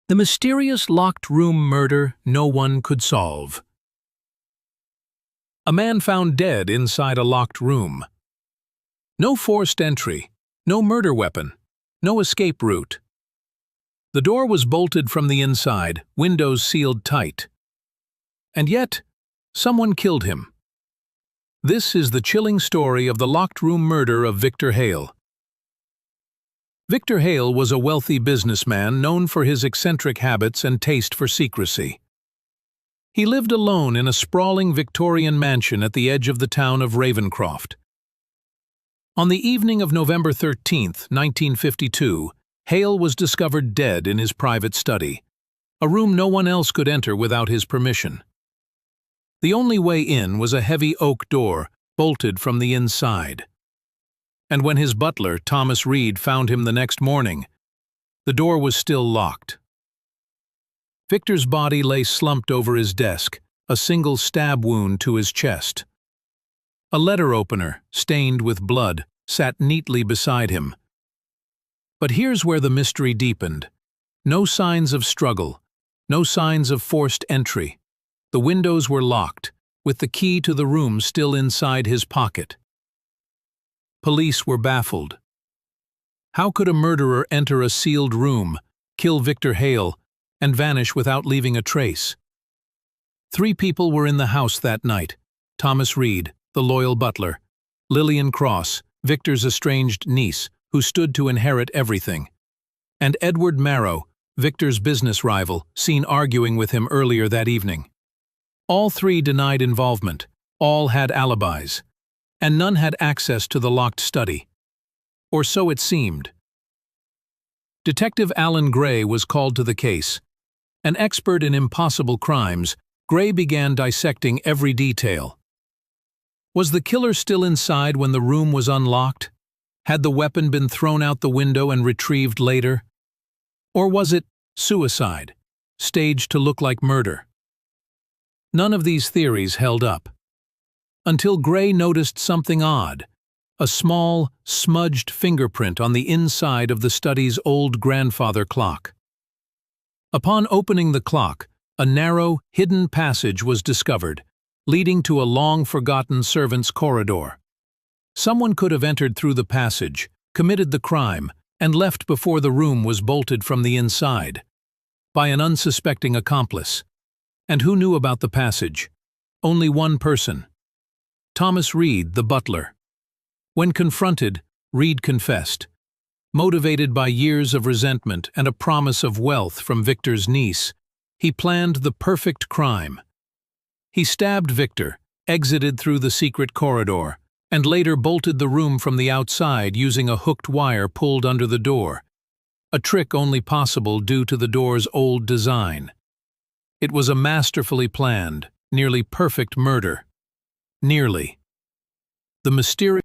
The mysterious locked room murder no one could solve. A man found dead inside a locked room. No forced entry, no murder weapon, no escape route. The door was bolted from the inside, windows sealed tight. And yet, someone killed him. This is the chilling story of the locked room murder of Victor Hale. Victor Hale was a wealthy businessman known for his eccentric habits and taste for secrecy. He lived alone in a sprawling Victorian mansion at the edge of the town of Ravencroft. On the evening of November 13, 1952, Hale was discovered dead in his private study, a room no one else could enter without his permission. The only way in was a heavy oak door, bolted from the inside. And when his butler, Thomas Reed, found him the next morning, the door was still locked. Victor's body lay slumped over his desk, a single stab wound to his chest. A letter opener, stained with blood, sat neatly beside him. But here's where the mystery deepened. No signs of struggle, no signs of forced entry. The windows were locked, with the key to the room still inside his pocket. Police were baffled. How could a murderer enter a sealed room, kill Victor Hale, and vanish without leaving a trace? 3 people were in the house that night: Thomas Reed, the loyal butler; Lillian Cross, Victor's estranged niece, who stood to inherit everything; and Edward Marrow, Victor's business rival, seen arguing with him earlier that evening. All 3 denied involvement, all had alibis, and none had access to the locked study. Or so it seemed. Detective Alan Gray was called to the case. An expert in impossible crimes, Gray began dissecting every detail. Was the killer still inside when the room was unlocked? Had the weapon been thrown out the window and retrieved later? Or was it suicide, staged to look like murder? None of these theories held up. Until Gray noticed something odd: a small, smudged fingerprint on the inside of the study's old grandfather clock. Upon opening the clock, a narrow, hidden passage was discovered, leading to a long-forgotten servants' corridor. Someone could have entered through the passage, committed the crime, and left before the room was bolted from the inside. By an unsuspecting accomplice. And who knew about the passage? Only one person: Thomas Reed, the butler. When confronted, Reed confessed. Motivated by years of resentment and a promise of wealth from Victor's niece, he planned the perfect crime. He stabbed Victor, exited through the secret corridor, and later bolted the room from the outside using a hooked wire pulled under the door, a trick only possible due to the door's old design. It was a masterfully planned, nearly perfect murder. Nearly. The mysterious